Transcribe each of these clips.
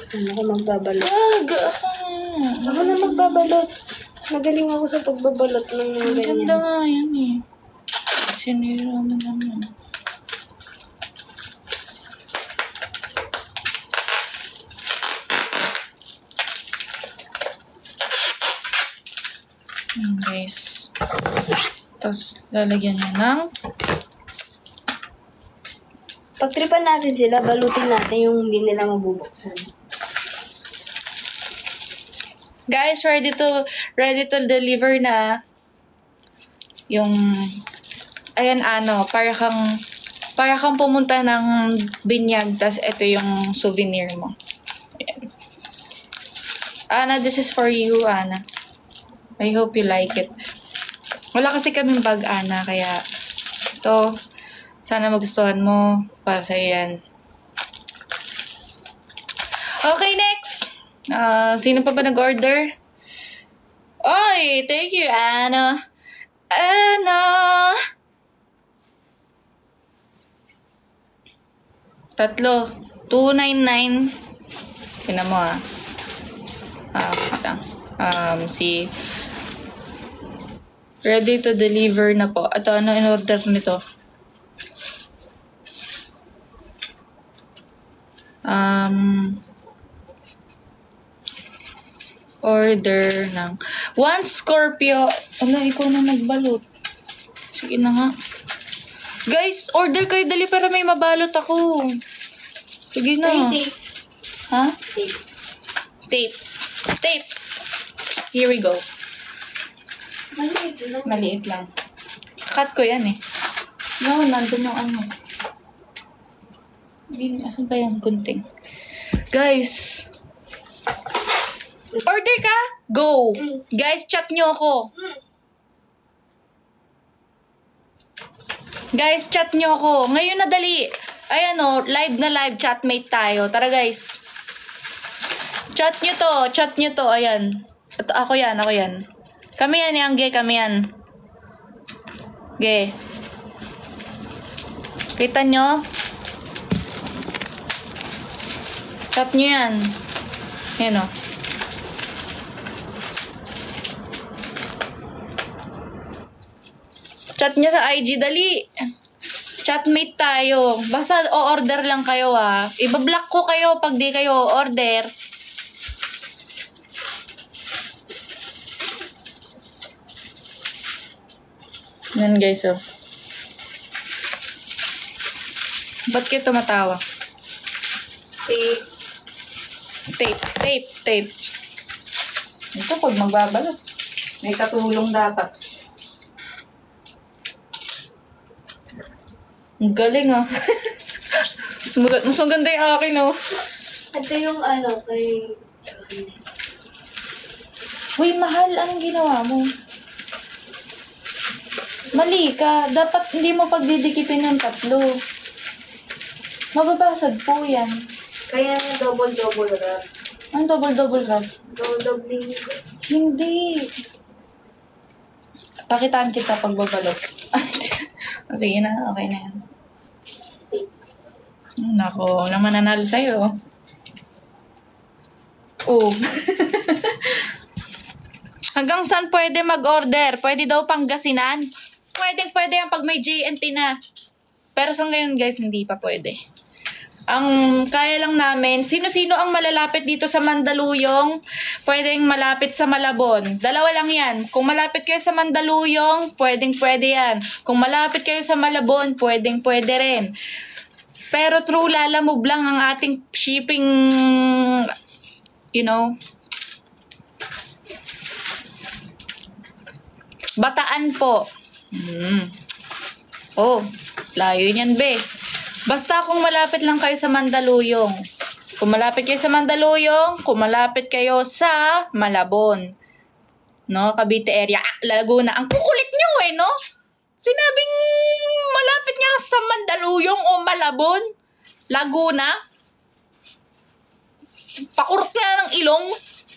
Saan ako magbabalot? Ako na magbabalot. Magaling ako sa pagbabalot ng mga ganyan. Ganda nga yan eh. Sinira mo naman. Guys. Tapos, lalagyan nyo ng Pagtripan natin sila, balutin natin yung hindi nila mabubuksan. Guys, ready to deliver na yung ayan para kang pumunta ng binyag, tas ito yung souvenir mo. Ayan. Ana, this is for you, Ana. I hope you like it. Wala kasi kaming bag, Ana, kaya ito, sana magustuhan mo. Para sa yan. Okay, next. Sino pa ba nag-order? Oy, thank you, Anna. Anna! Tatlo. 299. Tingnan mo, si ready to deliver na po. Ito, ano in-order nito? Order ng 1 Scorpio. Ala, ikaw na nagbalot. Sige na nga. Guys, order kayo dali para may mabalot ako. Sige na. Tape. Ha? Tape. Tape. Here we go. Maliit lang. Maliit lang. Cut ko yan eh. No, nandun yung ano. Asan pa yung gunting? Guys. Order ka? Go! Guys, chat nyo ako. Guys, chat nyo ako. Ngayon na dali. Ayan o, live na live. Chatmate tayo. Tara guys. Chat nyo to. Ayan. Ako yan. Kami yan yung gay. Kami yan. Gay. Kita nyo? Chat nyo yan. Yan o. Chat nyo sa IG, dali. Chatmate tayo. Basta o-order lang kayo Iba-block ko kayo pag di kayo order. Yan guys, Ba't kayo tumatawa? Tape. Ito pag magbabalot. May katulong dapat. Ang galing mas maganda yung akin Ito yung kay... Uy, mahal. Anong ginawa mo? Mali ka. Dapat hindi mo pagdidikitin yung tatlo. Mababasag po yan. Kaya double wrap. Ang double wrap? Double Hindi. Pakitaan kita pagbabalot. Sige na, okay na yan. Nako, naman nanalo sa'yo. Hanggang saan pwede mag-order? Pwede daw Pangasinan? Pwede yan pag may JNT na. Pero sa ngayon guys, hindi pa pwede. Ang kaya lang namin, sino-sino ang malalapit dito sa Mandaluyong, pwedeng malapit sa Malabon. Dalawa lang yan. Kung malapit kayo sa Mandaluyong, pwede yan. Kung malapit kayo sa Malabon, pwede rin. Pero through Lalamove lang ang ating shipping, Bataan po. Layo niyan, be. Basta kung malapit lang kayo sa Mandaluyong. Kung malapit kayo sa Mandaluyong, kung malapit kayo sa Malabon. Cavite area. Laguna. Ang kukulit nyo no? Sinabing malapit nga sa Mandaluyong o Malabon. Laguna. Pakurot nga ng ilong.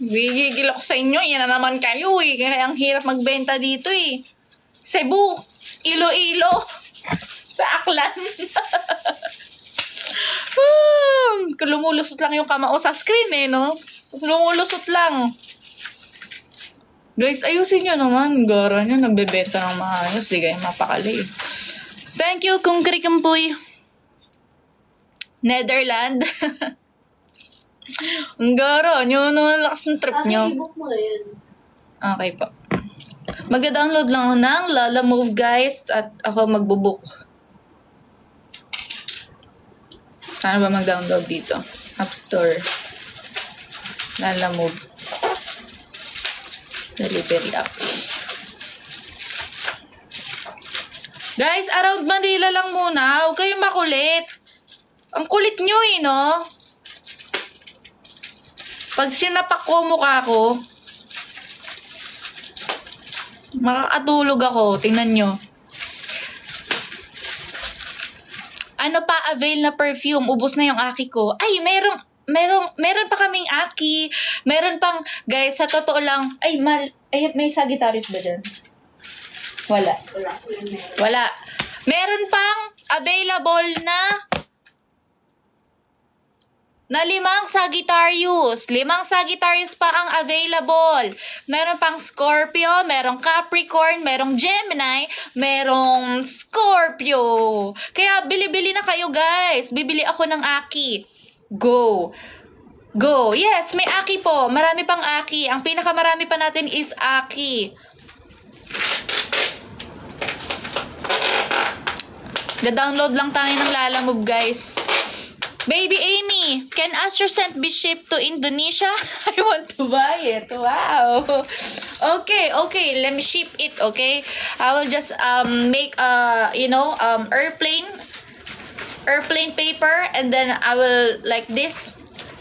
Gigigil ako sa inyo. Yan na naman kayo Kaya ang hirap magbenta dito Cebu. Iloilo. Sa Aklan. Lumulusot lang yung kamao sa screen eh, no? Lumulusot lang. Guys, ayusin nyo naman. Gara nyo, nagbebenta ng maayos. Di kayo mapakali. Thank you, Kung Krikampuy. Netherland. Ang gara nyo, no? Lakas ng trip nyo. i-book mo na yun. Okay po. Mag-download lang ako ng Lala Move, guys. At ako magbubook. Saan ba mag-download dito? App Store. Lala Move. Delivery app. Guys, around Manila lang muna. Huwag kayong makulit. Ang kulit nyo eh, no? Pag sinapak ko mukha ko, makakatulog ako. Tingnan nyo. Ano pa avail na perfume? Ubus na yung aki ko. Ay, meron pa kaming aki. Meron pang, guys, sa totoo lang, may Sagittarius ba dyan? Wala. Wala. Meron pang available na 5 Sagittarius. 5 Sagittarius pa ang available. Meron pang Scorpio, merong Capricorn, merong Gemini, merong Scorpio. Kaya bili-bili na kayo, guys. Bibili ako ng aki. Go. Go. Yes, may aki po. Marami pang aki. Ang pinakamarami pa natin is aki. Da-download lang tayo ng Lala Move, guys. Baby Amy, can Astro Scent be shipped to Indonesia? I want to buy it. Wow. Okay. Let me ship it, okay? I will just make airplane paper, and then I will like this,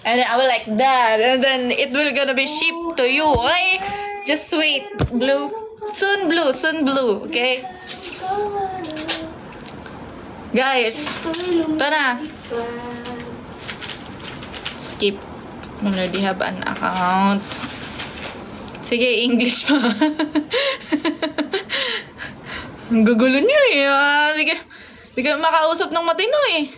and then I will like that, and then it will gonna be shipped to you, okay? Just wait. Soon blue, okay? Guys, ito na. Skip. Already have an account. Sige, English pa. Ang gugulo niyo eh. Hindi ka makausap ng matino eh.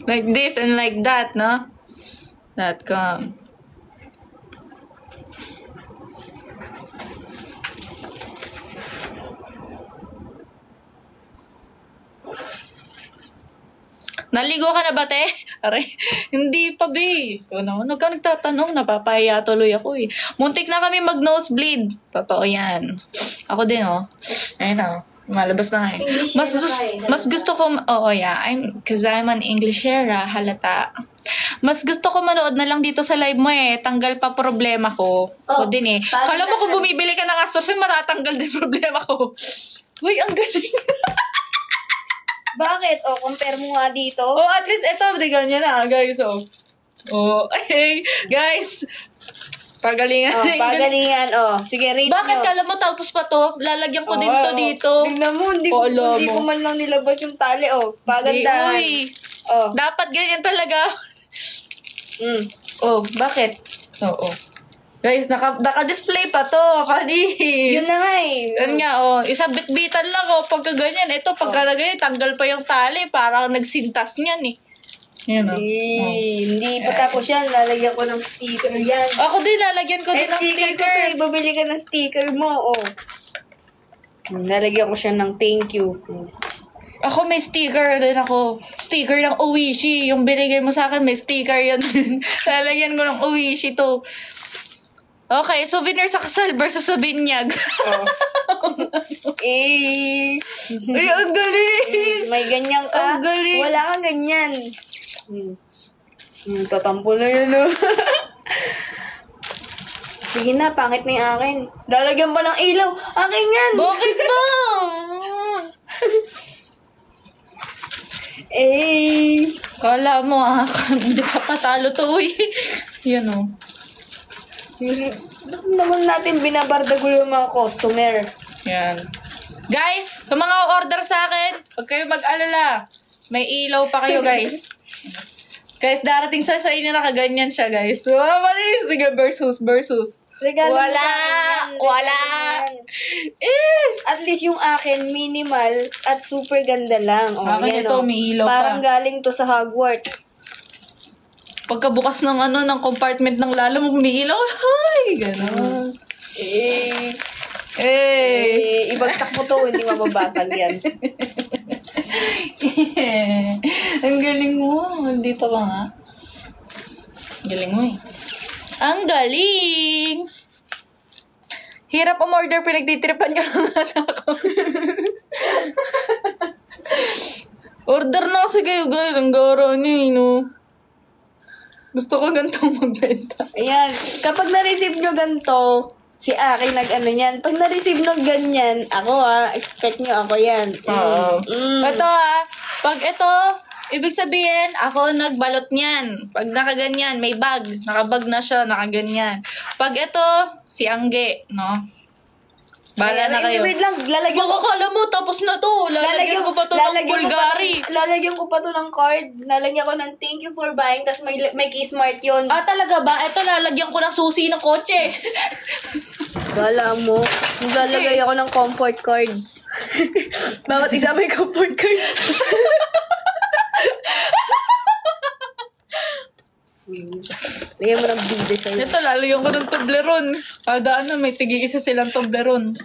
Like this and like that, no? .com. Naligo ka na ba, te? Aray, hindi pa, be. Ikaw naman, huwag ka nagtatanong, napapahiya tuloy ako eh. Muntik na kami mag-nosebleed. Totoo yan. Ako din, oh. Ayun na, malabas na nga eh. Mas gusto ko, cause I'm an Englishera, halata. Mas gusto ko manood na lang dito sa live mo eh. Tanggal pa problema ko. Ako din eh. Kala mo kung bumibili ka ng Astro, matatanggal din problema ko. Uy, ang galing. Bakit? Compare mo nga dito. At least ito, ganyan na, guys. Okay. Guys, pagalingan. Pagalingan. Sige, rate Bakit nyo. kala mo tapos pa to? Lalagyan ko din to dito. Tingnan mo, hindi ko man lang nilabas yung tali. Pagandahan. Dapat ganyan talaga. Bakit? Guys, naka-display pa to. Yun na nga eh. Yun nga, isa bit-bitan lang, pagka ganyan. Ito, pagka ganyan, tanggal pa yung tali. Parang nagsintas niyan eh. Yan, Hindi pa tapos yan. Lalagyan ko ng sticker yan. Ako din, lalagyan ko din ng sticker. Ko to, ibabili ka ng sticker mo, Lalagyan ko siya ng thank you. Ako may sticker din ako. Sticker ng Oishi. Yung binigay mo sa akin, may sticker yan din. Lalagyan ko ng Oishi to. Okay, souvenir sa kasal versus sa binyag. Ay, ang galing! May ganyan ka? Ang galing. Wala kang ganyan. Tatampo na yun, Sige na, pangit na yung akin. Lalagyan pa ng ilaw. Akin yan! Bakit ba? Kala mo hindi ka patalo to, uy. Yan Ba't naman natin binabardagulo yung mga customer? Yan. Guys, sa mga order sa akin, huwag kayo mag-alala. May ilaw pa kayo, guys. Guys, darating sa inyo nakaganyan siya, guys. Sige, versus. Regalo mo Wala! sa akin yan, regalo Wala! mo yan. At least yung akin, minimal at super ganda lang. O, Akin yan, ito, o. may ilaw Parang pa. galing to sa Hogwarts. Pagkabukas ng ng compartment ng lalo mo, umiilaw. Hi! Ganon. Ibagsak mo to, hindi mababasag yan. Ang galing mo. Dito ka nga. Galing mo eh. Ang galing! Hirap umorder, pinagtitripan ka lang ako. Order na kasi kayo guys. Ang gara niyo eh, no? Gusto ko ganitong magbenta. Ayan, kapag na-receive nyo ganito, si Aki nag-ano yan. Pag na-receive nyo ganyan, ako expect nyo ako yan. Oo. Mm. Ito pag ito, ibig sabihin, ako nagbalot niyan. Pag nakaganyan, may bag. Nakabag na siya, nakaganyan. Pag ito, si Angge, no? Bahala na kayo. Wait lang, lalagyan ko. Makakala mo, tapos na to. Lalagyan ko pa to ng Bulgari. Lalagyan ko pa to ng card. Lalagyan ko ng thank you for buying, tas may Keysmart yun. Ah, talaga ba? Ito, lalagyan ko ng susi ng kotse. Gala mo, maglalagay ako ng comfort cards. Bawat isa may comfort cards. Lagyan mo ng bide sa'yo. Ito, lalagyan ko ng Toblerone. Kada may tig-isa silang Toblerone.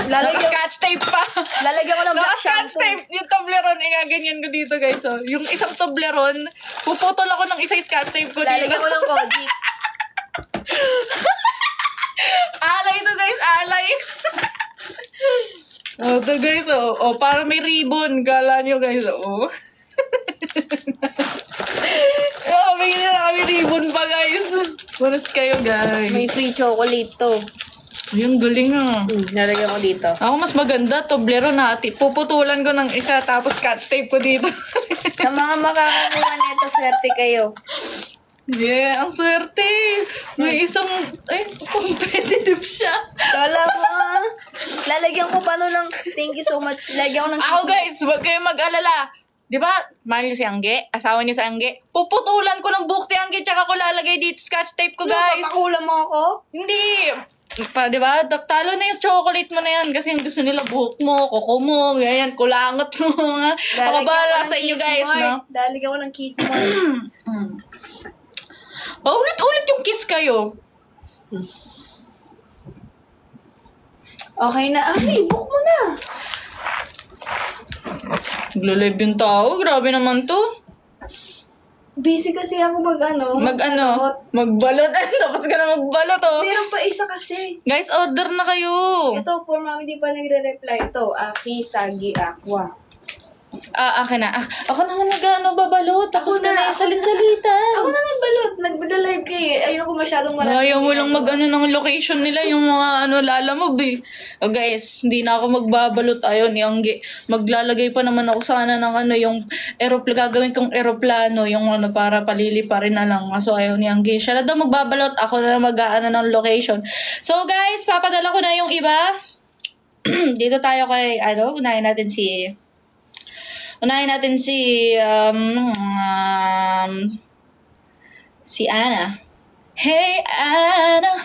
Naka-scotch tape pa. Lalagyan ko ng black Naka-scotch shampoo. tape. Yung Toblerone, ganyan ko dito, guys. So, yung isang Toblerone, puputol ako ng isang scotch tape ko dito. Lalagyan ko ng Kojic. Alay to, guys. Alay. Ito, guys. Para may ribbon. Kala nyo, guys. May na kami ribbon pa, guys. Manas kayo, guys. May free chocolate to. Ayun, galing ah. Lalagyan ko dito. Ako mas maganda, Toblerone hati. Puputulan ko ng isa, tapos cut tape ko dito. Sa mga makakakuha nito, swerte kayo. Yeah, ang swerte. May isang, competitive siya. Kala mo lalagyan ko pa ng thank you so much. Lagyan ko ng Ako guys, huwag kayong mag-alala. Di ba, mahal niyo si Angge? Asawa niyo si Angge? Puputulan ko ng buhok si Angge, tsaka ko lalagay dito scotch tape ko, guys. Papakulam mo ako? Hindi. Di ba? Talo na yung chocolate mo na yan kasi gusto nila buhok mo, kuko mo, ganyan, kulangot mo. Ako bahala sa inyo, guys, no? Lalagyan ko ng Keysmart. Paulit-ulit yung kiss kayo. Okay na. Ay, book mo na. Nagla-live yung tao. Grabe naman to. Busy kasi ako Magbalot. Tapos ka na magbalot, oh. Meron pa isa kasi. Guys, order na kayo. Ito, for mami di pa nagre-reply. Ito, Aki, Sagi, Aqua. Akin na. Ako naman babalot. Tapos ka na salin-salitan. Ako na nagbalot. Nagbalalive kayo. Ayoko masyadong marami. Ayaw mo lang ng location nila, yung mga lalamob eh. Guys, hindi na ako magbabalot. Ayaw ni Angge. Maglalagay pa naman ako sana ng yung gagawin kong eroplano, yung para palili pa rin na lang. So ayaw ni Angge. Siya na daw magbabalot. Ako na mag-aano ng location. So guys, papadala ko na yung iba. Dito tayo kay, unahin natin si Ana. Hey, Ana.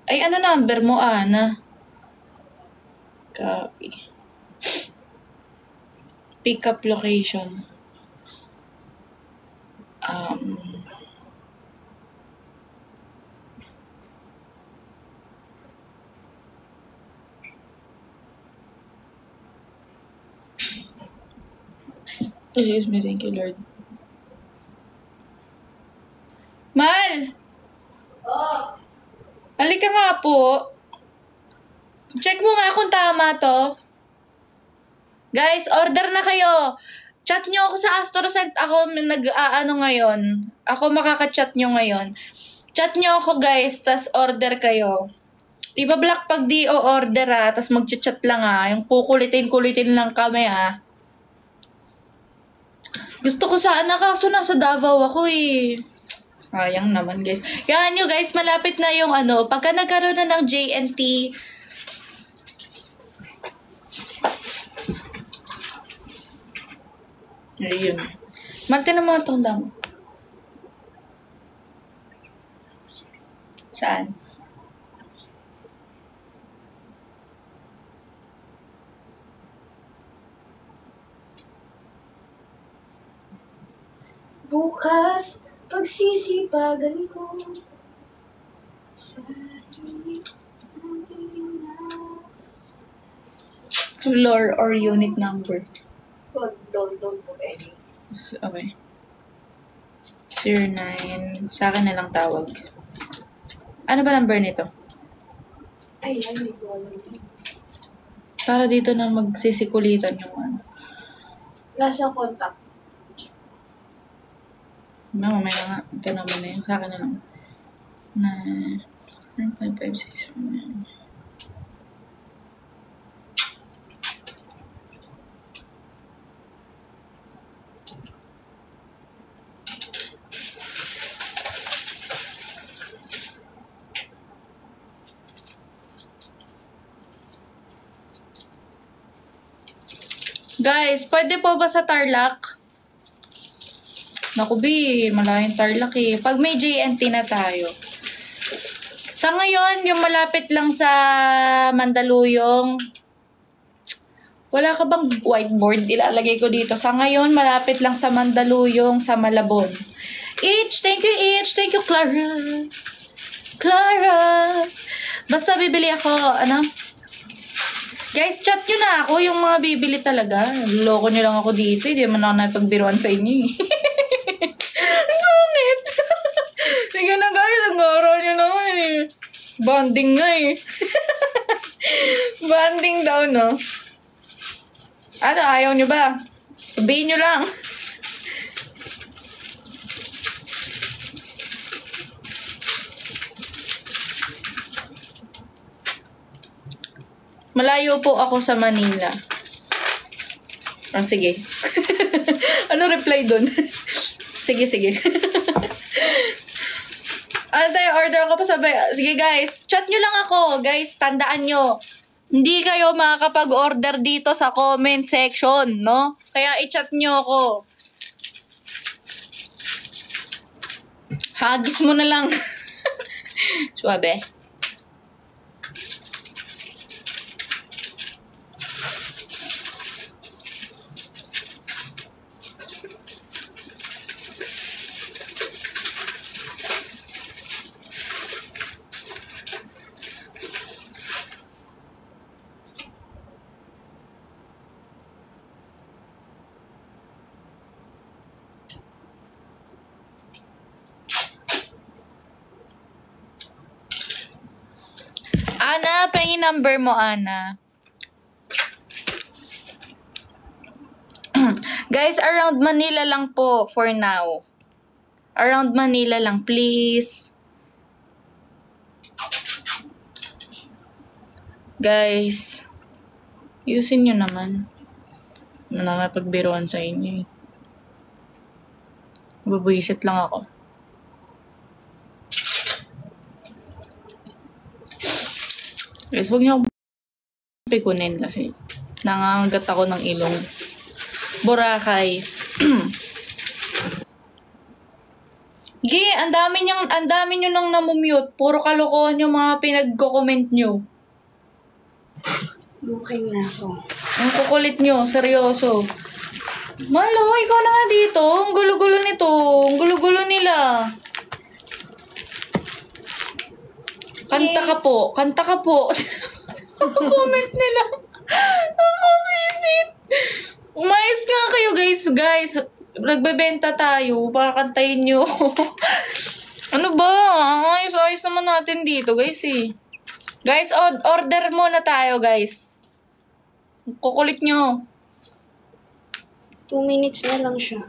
Ay, number mo, Ana? Copy. Pick up location. Excuse me, thank you, Lord. Mal! Halika nga po. Check mo nga kung tama to. Guys, order na kayo. Chat nyo ako sa AstroSend. Ako ngayon. Ako makaka-chat nyo ngayon. Chat nyo ako, guys. Tas order kayo. Iba-block pag di o-order, tas mag-chat lang, Yung kukulitin lang kami, Gusto ko sana, kaso nasa Davao ako, eh. Sayang naman, guys. Yan nyo, guys. Malapit na yung ano. Pagka nagkaroon na ng JNT, ayun. Mante na mga itong damo. Saan? Bukas, pagsisipagan ko sa Floor or unit number. Don't put any. Okay. 09. Sa akin na lang tawag. Ano ba number nito? Ay, hindi ko alam. Para dito na magsisikulitan yung ano. Nasa contact. Mamaya nga. Ito naman na yun. Sa akin na lang. 9.56. Guys, pwede po ba sa Tarlac? Naku, malayong Tarlac eh. Pag may JNT na tayo. Sa ngayon, yung malapit lang sa Mandaluyong, wala ka bang whiteboard? Ilalagay ko dito. Sa ngayon, malapit lang sa Mandaluyong, sa Malabon. Thank you, Thank you, Clara. Clara. Basta bibili ako, ano? Guys, chat nyo na ako yung mga bibili talaga. Loko nyo lang ako dito. Hindi man ako napagbiruan sa inyo eh. Ang sungit. Sige na guys, ang araw nyo naman eh. Bonding nga eh. Bonding daw, no? Ano, ayaw nyo ba? Sabihin nyo lang. Malayo po ako sa Manila. Sige. Ano reply dun? Sige. Ano tayo, order ako pa sabay. Sige guys, chat nyo lang ako. Guys, tandaan nyo. Hindi kayo makakapag-order dito sa comment section, no? Kaya i-chat nyo ako. Hagis mo na lang. Suwabe. Ana, pahingin number mo, Ana. Guys, around Manila lang po for now. Around Manila lang, please. Guys, yusin nyo naman. Nakapagbiruan sa inyo. Babuisit lang ako. Guys, huwag niyo akong pikunin kasi nangangagat ako ng ilong. Boracay. Gi, ang dami nyo nang namumute. Puro kalokohan yung mga pinagko-comment nyo. Booking na ako. Ang kukulit nyo, seryoso. Malo, ikaw na nga dito. Ang gulo-gulo nito. Ang gulo-gulo nila. Kanta ka po. Comment nila. Nakakabisit. Umayos nga kayo, guys. Nagbebenta tayo. Baka kantayin nyo. Ano ba? Ayos naman natin dito, guys eh. Guys, order muna tayo, guys. Kukulit nyo. 2 minutes na lang siya.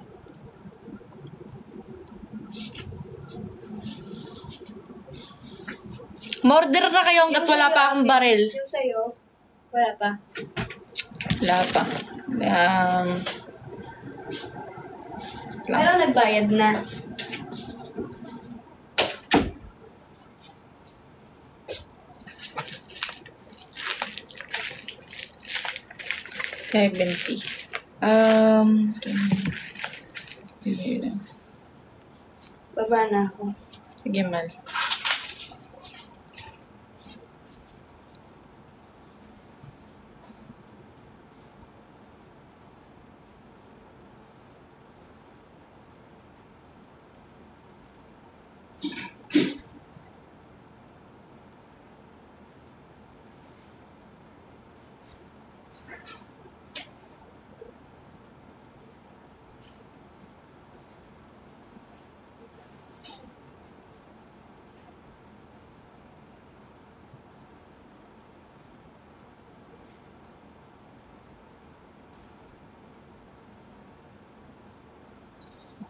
Order na kayo hanggat wala pa akong baril. Yung sa'yo, wala pa. Wala pa. Pero nagbayad na. 70. Sige lang. Baba na ako. Sige, Mal.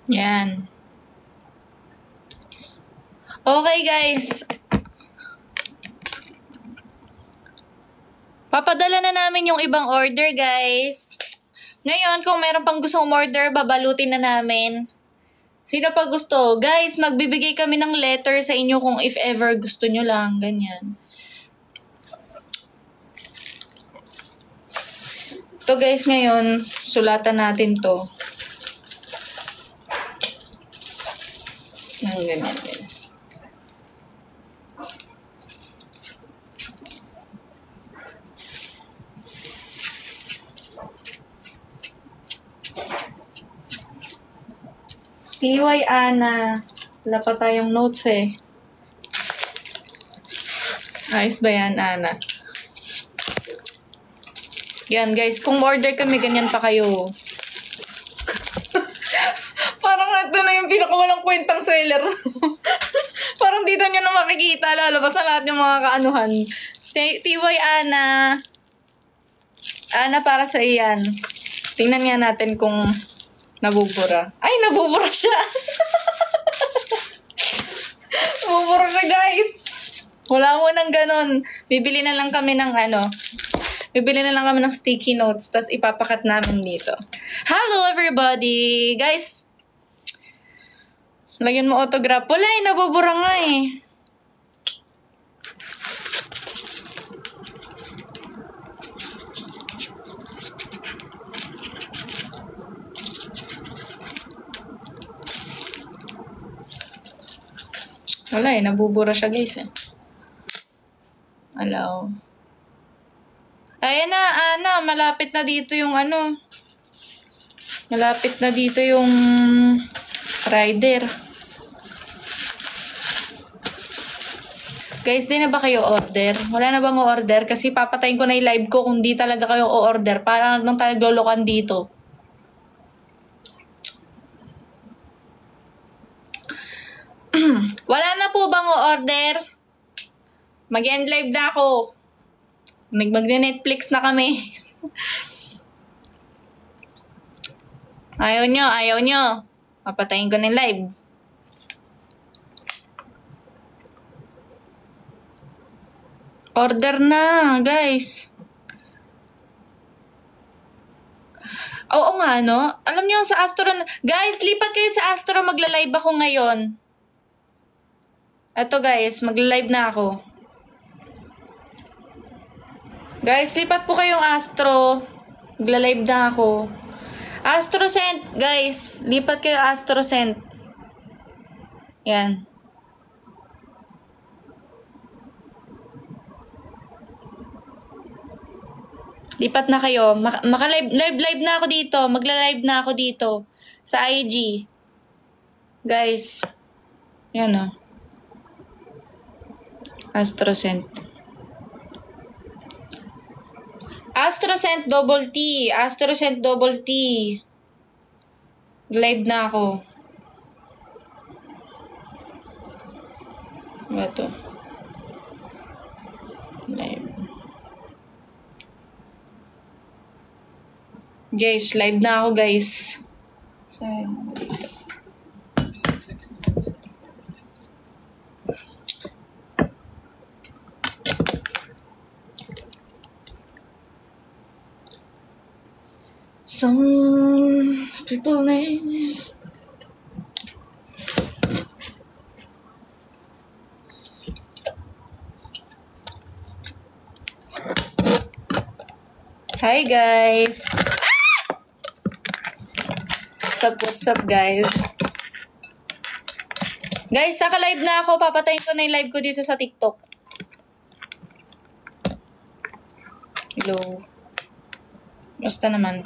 Yan. Okay, guys. Papadala na namin yung ibang order, guys. Ngayon, kung meron pang gustong order, babalutin na namin. Sino pa gusto? Guys, magbibigay kami ng letter sa inyo kung if ever gusto nyo lang. Ganyan. Ito, guys, ngayon, sulatan natin to. Nang ganyan, guys. TY Ana. Wala pa tayong notes eh. Ayos ba yan, Ana? Yan, guys. Kung order kami, ganyan pa kayo. Parang ito na yung pinakawalang kwentang seller. Parang dito nyo na makikita. Lalabas sa lahat yung mga kaanuhan. TY Ana. Ana, para sa iyan. Tingnan nga natin kung nabubura. Ay, nabubura siya. Nabubura siya, guys. Wala mo nang ganun. Bibili na lang kami ng Bibili na lang kami ng sticky notes. Tapos ipapakat namin dito. Hello, everybody. Guys, lagyan mo autograph. Wala eh, nabubura nga eh. Wala eh, nabubura siya, guys eh. Alaw. Ayan na, Ana, malapit na dito yung malapit na dito yung rider. Guys, di na ba kayo order? Wala na bang order? Kasi papatayin ko na yung live ko kung di talaga kayo o-order. Parang nang tayo lolokan dito. Wala na po bang o-order? Mag-end live na ako. Mag-Netflix na kami. Ayaw nyo. Papatayin ko ng live. Order na, guys. Oo nga, no? Alam nyo, sa Astro... Guys, lipat kayo sa Astro. Magla-live ako ngayon. Eto, guys. Magla-live na ako. Guys, lipat po kayong Astro. Magla-live na ako. AstroSend, guys. Lipat kayo AstroSend. Yan. Lipat na kayo. Live na ako dito. Magla-live na ako dito. Sa IG. Guys. Yan o. AstroSend. AstroSend double T. AstroSend double T. Live na ako. Ito. Live. Guys, live na ako, guys. Sayang ako dito. Some people name. Hi guys. What's up, guys? Guys, naka-live na ako. Papatayin ko na yung live ko dito sa TikTok. Hello. Basta naman.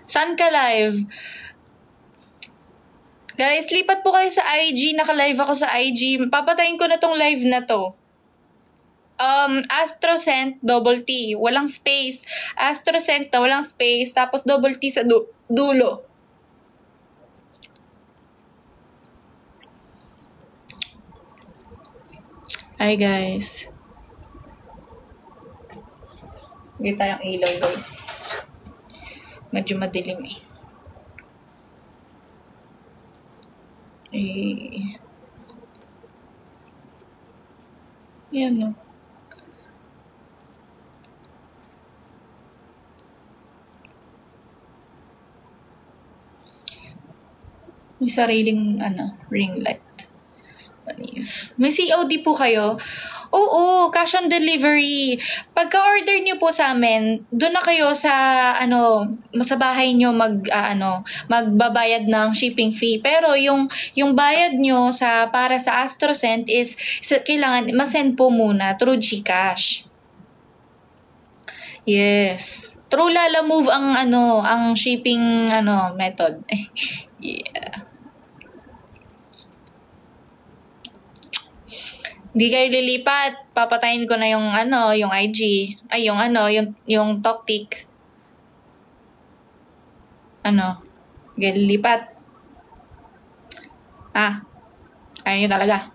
Saan ka live? Guys, lipat po kayo sa IG. Naka-live ako sa IG. Papatayin ko na tong live na to. Astrocent, double T. Walang space. Astrocent na walang space. Tapos double T sa dulo. Hi, guys. Hindi tayong ilaw, guys. Medyo madilim eh. Yan, no. May sariling, ring light. May COD po kayo? Oo, cash on delivery. Pagka-order niyo po sa amin, doon na kayo sa sa bahay niyo magbabayad ng shipping fee. Pero yung bayad niyo para sa Astrocent is kailangan ma-send po muna through GCash. Yes. Through Lalamove ang shipping method. Yeah. Hindi kayo lilipat, papatayin ko na yung IG. Ay, yung Toktik. Hindi lilipat. Ayun yun talaga.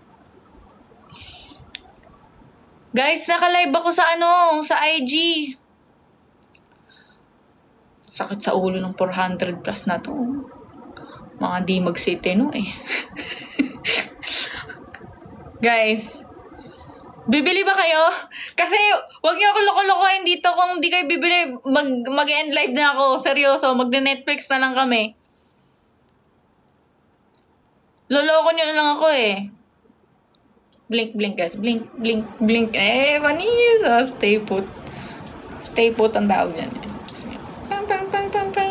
Guys, naka-live ako sa IG. Sakit sa ulo ng 400 plus na to. Mga di magsitino eh. Guys, bibili ba kayo? Kasi, wag niyo ako loko-lokohin dito kung di kayo bibili. Mag-end live na ako. Seryoso, mag-Netflix na lang kami. Loloko niyo na lang ako eh. Blink, blink guys. Blink, blink, blink. Funny. So, stay put. Stay put ang tawag dyan. Pang, pang, pang, pang, pang.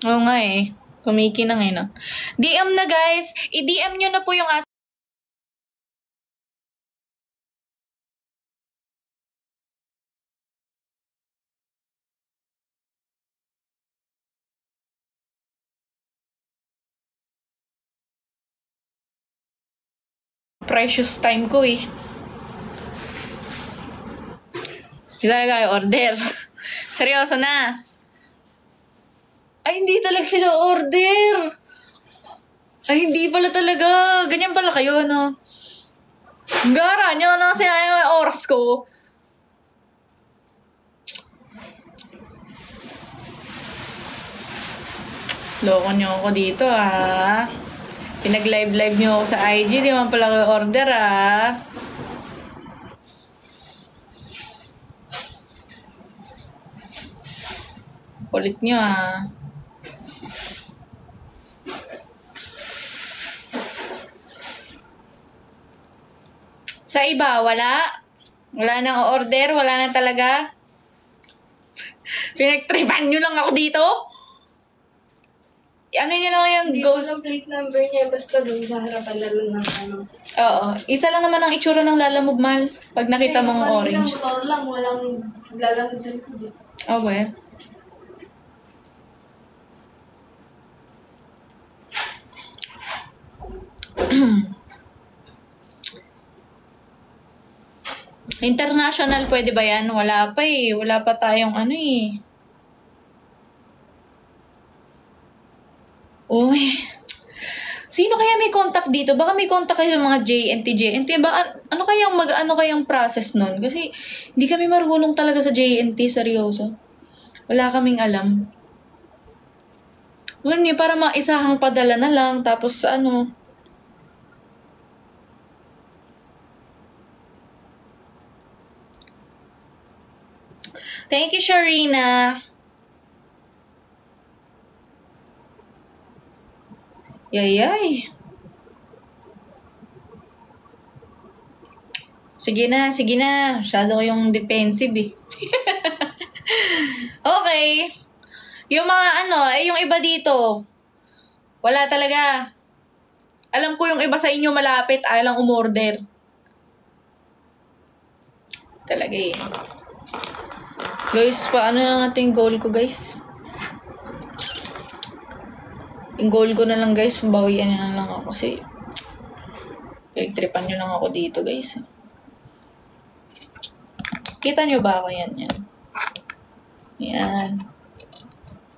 Oo nga eh. Kumiki na ngayon. DM na guys. I-DM nyo na po yung precious time ko eh. Hindi talaga order. Seryoso na. Ay, hindi talaga sila order. Ay, hindi pala talaga. Ganyan pala kayo, Gara nyo, sinayang yung oras ko. Loko nyo ako dito, Pinag-live nyo ako sa IG, di man pala kayo order, Ulit nyo, Sa iba, wala? Wala nang order? Wala na talaga? Pinagtripan nyo lang ako dito? Ano nyo lang yung Hindi ko lang plate number niya. Basta doon sa harapan na lang ng Oo. Isa lang naman ang itsura ng Lalamove, Mal. Pag nakita mong orange. Motor lang. Walang Lalamove sa likod. Oh, well. International, pwede ba yan? Wala pa eh. Wala pa tayong Uy. Sino kaya may contact dito? Baka may contact kayo sa mga JNT. Ba, ano kayang process nun? Kasi hindi kami marunong talaga sa JNT, seryoso. Wala kaming alam. Alam niyo, para maisahang padala na lang, tapos Thank you, Sharina. Yay. Sige na, sige na. Masyado ko yung defensive eh. Okay. Yung mga yung iba dito, wala talaga. Alam ko yung iba sa inyo malapit, ayaw lang umorder. Talaga eh. Guys, paano yung ating goal ko, guys? Yung goal ko na lang, guys, bawian na lang ako kasi pagtripan nyo lang ako dito, guys. Kita nyo ba ako? Yan. Yan.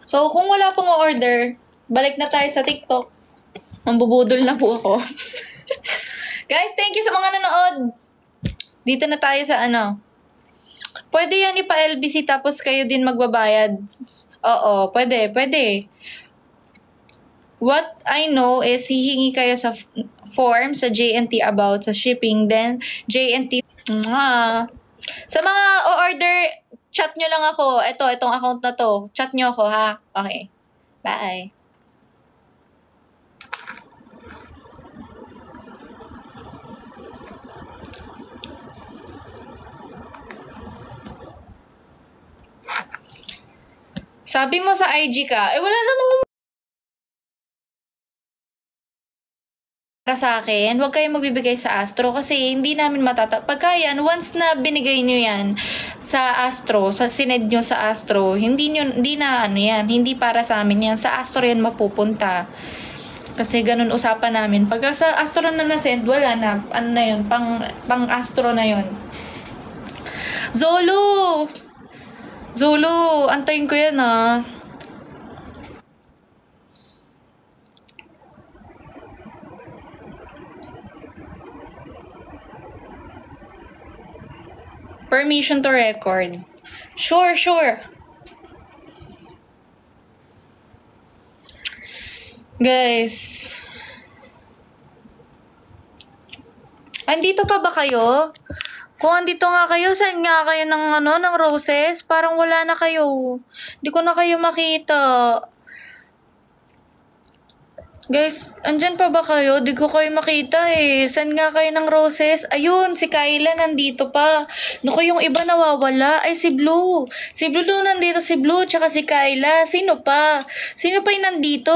So, kung wala pong order, balik na tayo sa TikTok. Mambubudol na po ako. Guys, thank you sa mga nanood. Dito na tayo sa Pwede yan ipa-LBC tapos kayo din magbabayad. Oo, pwede. What I know is hihingi kayo sa form sa JNT about sa shipping. Then, JNT. Sa mga o-order, chat nyo lang ako. Itong account na to. Chat nyo ako, ha? Okay. Bye. Sabi mo sa IG ka, wala namang para sa akin, huwag kayong magbibigay sa Astro kasi hindi namin pagka yan, once na binigay nyo yan sa Astro, sa sined nyo sa Astro, hindi hindi para sa amin yan. Sa Astro yan mapupunta. Kasi ganun usapan namin. Pagka sa Astro na nasend, wala na. Yun, pang Astro na yun. Zolo, antayin ko yan Permission to record. Sure. Guys. Andito pa ba kayo? Kung andito nga kayo, saan nga kayo ng roses? Parang wala na kayo. Hindi ko na kayo makita. Guys, andyan pa ba kayo? Di ko kayo makita eh. Saan nga kayo ng roses? Ayun, si Kyla nandito pa. Naku, yung iba nawawala. Ay, si Blue. Si Blue nandito, si Blue, tsaka si Kyla. Sino pa? Sino pa yung nandito?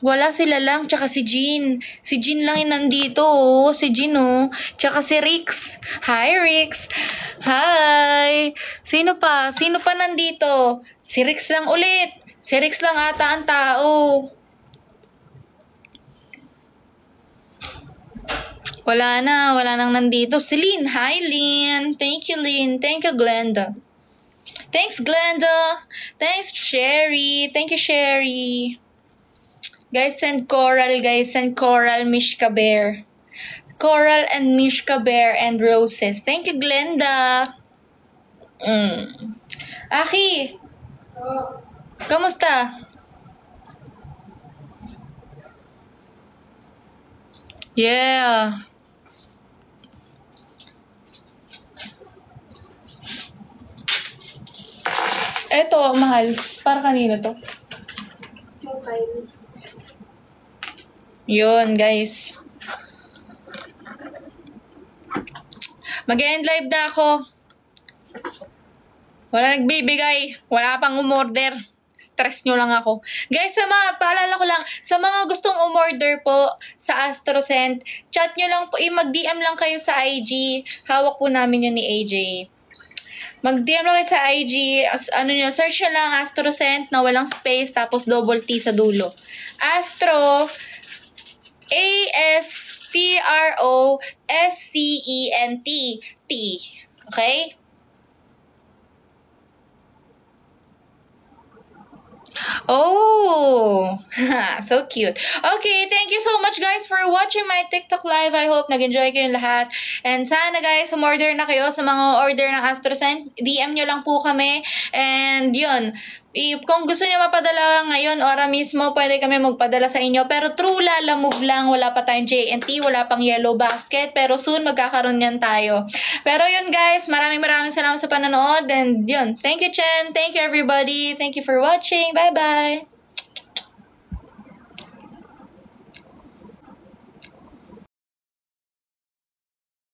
Wala, sila lang, tsaka si Jean. Si Jean lang yung nandito, oh. Si Jean, oh. Tsaka si Rix. Hi, Rix. Hi. Sino pa? Sino pa nandito? Si Rix lang ulit. Si Rix lang ata ang tao. Wala nang nandito. Si Lynn. Hi, Lynn. Thank you, Lynn. Thank you, Glenda. Thanks, Glenda. Thanks, Sherry. Thank you, Sherry. Guys, send Coral, Mishka Bear. Coral and Mishka Bear and Roses. Thank you, Glenda. Aki. Kamusta? Yeah. Eto, mahal. Para kanino to? Yung kayo. Yun, guys. Mag-end live na ako. Wala nagbibigay. Wala pang umorder. Stress nyo lang ako. Guys, paalala ko lang, sa mga gustong umorder po sa AstroSend, chat nyo lang po, mag-DM lang kayo sa IG. Hawak po namin yun ni AJ. Mag-DM lang kayo sa IG. Search nyo lang AstroSend na walang space, tapos double T sa dulo. Astro, ASTROSCENT. T. Okay? Oh, so cute. Okay, thank you so much guys for watching my TikTok live. I hope nag-enjoy kayo lahat. And sana guys, umorder na kayo sa mga order ng AstroSend. DM nyo lang po kami. And yun, kung gusto niyo mapadala ngayon, ora mismo, pwede kami magpadala sa inyo. Pero true Lalamove lang, wala pa tayong JNT, wala pang Yellow Basket. Pero soon, magkakaroon yan tayo. Pero yun guys, maraming salamat sa panonood. And yun, thank you Chen, thank you everybody, thank you for watching, bye bye!